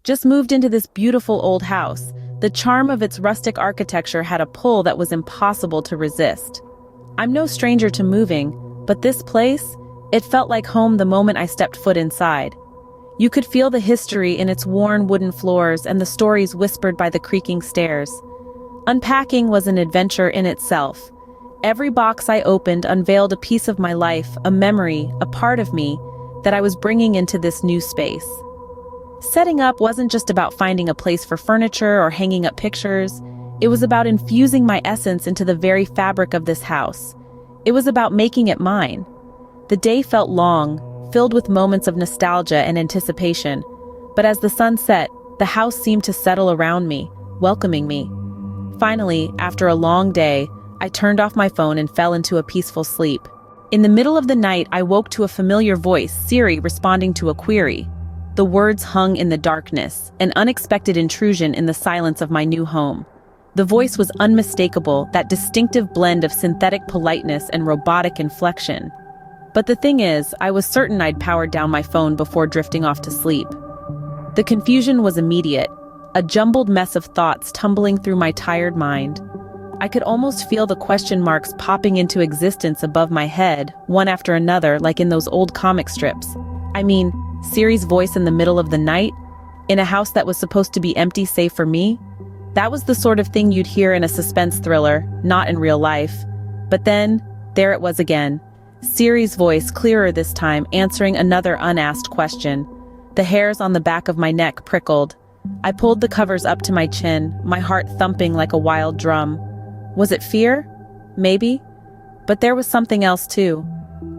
Just moved into this beautiful old house. The charm of its rustic architecture had a pull that was impossible to resist. I'm no stranger to moving, but this place, it felt like home the moment I stepped foot inside. You could feel the history in its worn wooden floors and the stories whispered by the creaking stairs. Unpacking was an adventure in itself. Every box I opened unveiled a piece of my life, a memory, a part of me, that I was bringing into this new space. Setting up wasn't just about finding a place for furniture or hanging up pictures. It was about infusing my essence into the very fabric of this house. It was about making it mine. The day felt long, filled with moments of nostalgia and anticipation. But as the sun set, the house seemed to settle around me, welcoming me. Finally, after a long day, I turned off my phone and fell into a peaceful sleep. In the middle of the night, I woke to a familiar voice, Siri, responding to a query. The words hung in the darkness, an unexpected intrusion in the silence of my new home. The voice was unmistakable, that distinctive blend of synthetic politeness and robotic inflection. But the thing is, I was certain I'd powered down my phone before drifting off to sleep. The confusion was immediate, a jumbled mess of thoughts tumbling through my tired mind. I could almost feel the question marks popping into existence above my head, one after another, like in those old comic strips. I mean, Siri's voice in the middle of the night, in a house that was supposed to be empty save for me? That was the sort of thing you'd hear in a suspense thriller, not in real life. But then, there it was again. Siri's voice, clearer this time, answering another unasked question. The hairs on the back of my neck prickled. I pulled the covers up to my chin, my heart thumping like a wild drum. Was it fear? Maybe. But there was something else too.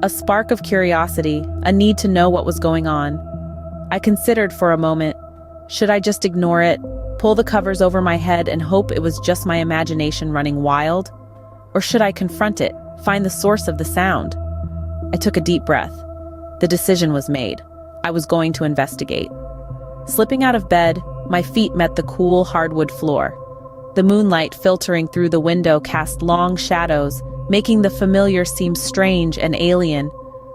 A spark of curiosity, a need to know what was going on. I considered for a moment. Should I just ignore it, pull the covers over my head and hope it was just my imagination running wild? Or should I confront it, find the source of the sound? I took a deep breath. The decision was made. I was going to investigate. Slipping out of bed, my feet met the cool hardwood floor. The moonlight filtering through the window cast long shadows, making the familiar seem strange and alien.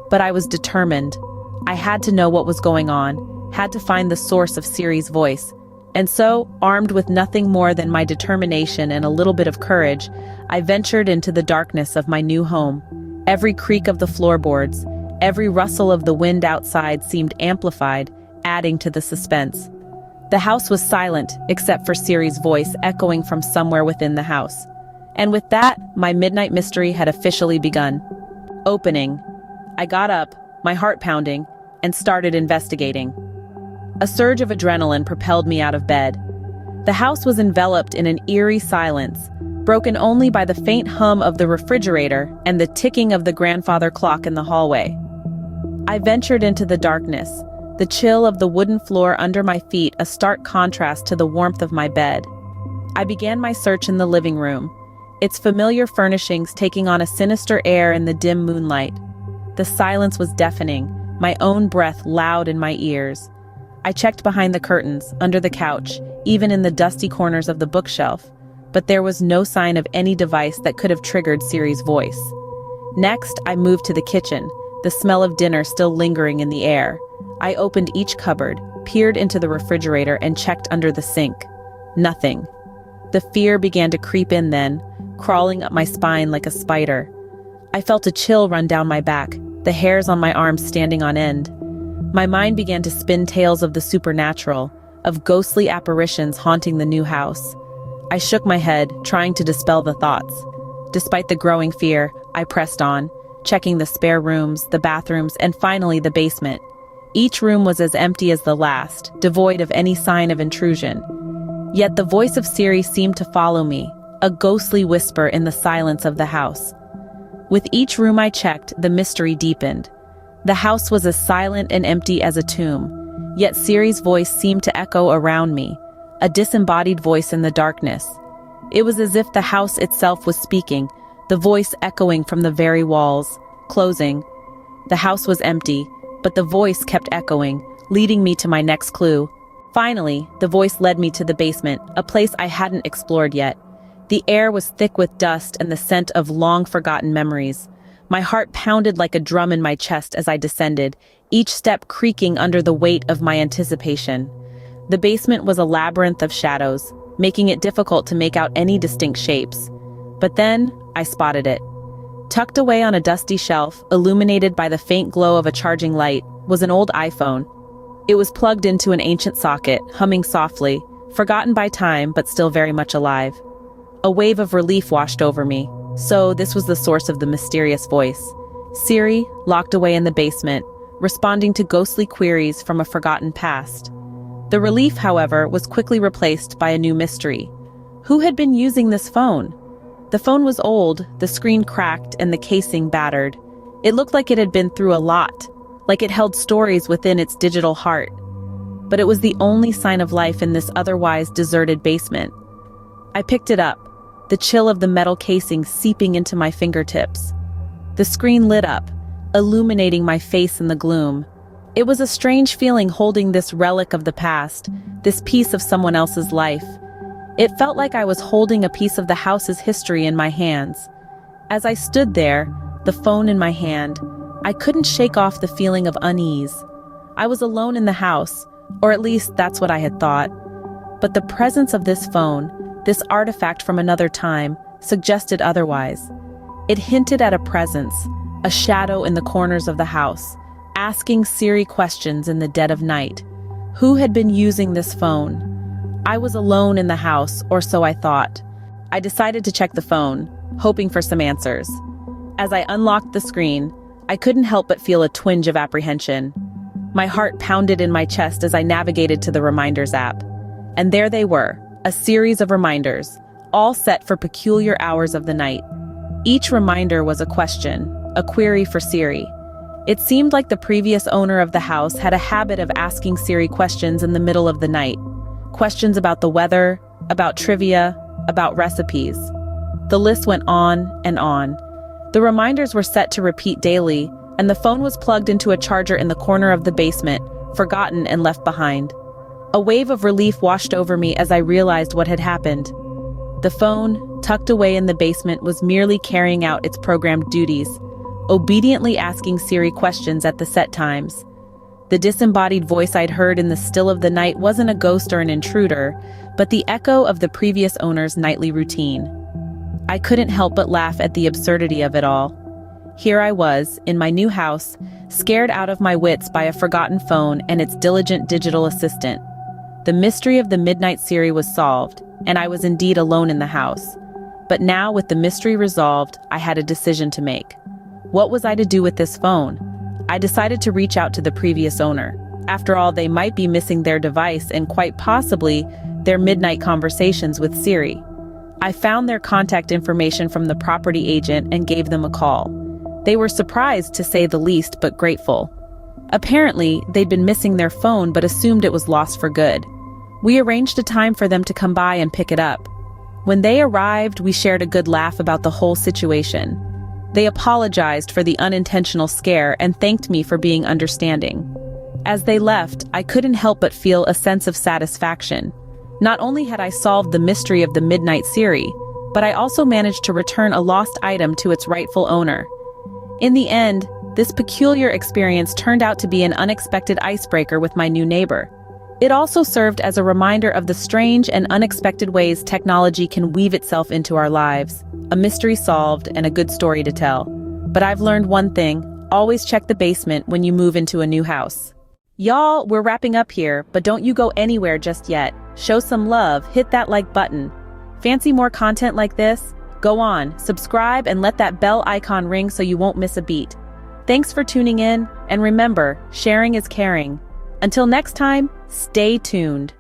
But I was determined. I had to know what was going on, had to find the source of Siri's voice. And so, armed with nothing more than my determination and a little bit of courage, I ventured into the darkness of my new home. Every creak of the floorboards, every rustle of the wind outside seemed amplified, adding to the suspense. The house was silent, except for Siri's voice echoing from somewhere within the house. And with that, my midnight mystery had officially begun. Opening. I got up, my heart pounding, and started investigating. A surge of adrenaline propelled me out of bed. The house was enveloped in an eerie silence, broken only by the faint hum of the refrigerator and the ticking of the grandfather clock in the hallway. I ventured into the darkness, the chill of the wooden floor under my feet a stark contrast to the warmth of my bed. I began my search in the living room, its familiar furnishings taking on a sinister air in the dim moonlight. The silence was deafening, my own breath loud in my ears. I checked behind the curtains, under the couch, even in the dusty corners of the bookshelf, but there was no sign of any device that could have triggered Siri's voice. Next, I moved to the kitchen, the smell of dinner still lingering in the air. I opened each cupboard, peered into the refrigerator, and checked under the sink. Nothing. The fear began to creep in then, crawling up my spine like a spider. I felt a chill run down my back, the hairs on my arms standing on end. My mind began to spin tales of the supernatural, of ghostly apparitions haunting the new house. I shook my head, trying to dispel the thoughts. Despite the growing fear, I pressed on, checking the spare rooms, the bathrooms, and finally the basement. Each room was as empty as the last, devoid of any sign of intrusion. Yet the voice of Siri seemed to follow me, a ghostly whisper in the silence of the house. With each room I checked, the mystery deepened. The house was as silent and empty as a tomb, yet Siri's voice seemed to echo around me, a disembodied voice in the darkness. It was as if the house itself was speaking, the voice echoing from the very walls, closing. The house was empty, but the voice kept echoing, leading me to my next clue. Finally, the voice led me to the basement, a place I hadn't explored yet. The air was thick with dust and the scent of long-forgotten memories. My heart pounded like a drum in my chest as I descended, each step creaking under the weight of my anticipation. The basement was a labyrinth of shadows, making it difficult to make out any distinct shapes. But then, I spotted it. Tucked away on a dusty shelf, illuminated by the faint glow of a charging light, was an old iPhone. It was plugged into an ancient socket, humming softly, forgotten by time but still very much alive. A wave of relief washed over me. So this was the source of the mysterious voice. Siri, locked away in the basement, responding to ghostly queries from a forgotten past. The relief, however, was quickly replaced by a new mystery. Who had been using this phone? The phone was old, the screen cracked, and the casing battered. It looked like it had been through a lot, like it held stories within its digital heart. But it was the only sign of life in this otherwise deserted basement. I picked it up, the chill of the metal casing seeping into my fingertips. The screen lit up, illuminating my face in the gloom. It was a strange feeling holding this relic of the past, this piece of someone else's life. It felt like I was holding a piece of the house's history in my hands. As I stood there, the phone in my hand, I couldn't shake off the feeling of unease. I was alone in the house, or at least that's what I had thought. But the presence of this phone, this artifact from another time, suggested otherwise. It hinted at a presence, a shadow in the corners of the house, asking Siri questions in the dead of night. Who had been using this phone? I was alone in the house, or so I thought. I decided to check the phone, hoping for some answers. As I unlocked the screen, I couldn't help but feel a twinge of apprehension. My heart pounded in my chest as I navigated to the Reminders app. And there they were, a series of reminders, all set for peculiar hours of the night. Each reminder was a question, a query for Siri. It seemed like the previous owner of the house had a habit of asking Siri questions in the middle of the night. Questions about the weather, about trivia, about recipes. The list went on and on. The reminders were set to repeat daily, and the phone was plugged into a charger in the corner of the basement, forgotten and left behind. A wave of relief washed over me as I realized what had happened. The phone, tucked away in the basement, was merely carrying out its programmed duties, obediently asking Siri questions at the set times. The disembodied voice I'd heard in the still of the night wasn't a ghost or an intruder, but the echo of the previous owner's nightly routine. I couldn't help but laugh at the absurdity of it all. Here I was, in my new house, scared out of my wits by a forgotten phone and its diligent digital assistant. The mystery of the midnight Siri was solved, and I was indeed alone in the house. But now, with the mystery resolved, I had a decision to make. What was I to do with this phone? I decided to reach out to the previous owner. After all, they might be missing their device and quite possibly their midnight conversations with Siri. I found their contact information from the property agent and gave them a call. They were surprised, to say the least, but grateful. Apparently, they'd been missing their phone but assumed it was lost for good. We arranged a time for them to come by and pick it up. When they arrived, we shared a good laugh about the whole situation. They apologized for the unintentional scare and thanked me for being understanding. As they left, I couldn't help but feel a sense of satisfaction. Not only had I solved the mystery of the midnight Siri, but I also managed to return a lost item to its rightful owner. In the end, this peculiar experience turned out to be an unexpected icebreaker with my new neighbor. It also served as a reminder of the strange and unexpected ways technology can weave itself into our lives. A mystery solved and a good story to tell. But I've learned one thing: always check the basement when you move into a new house. Y'all, we're wrapping up here, but don't you go anywhere just yet. Show some love, hit that like button. Fancy more content like this? Go on, subscribe and let that bell icon ring so you won't miss a beat. Thanks for tuning in, and remember, sharing is caring. Until next time, stay tuned.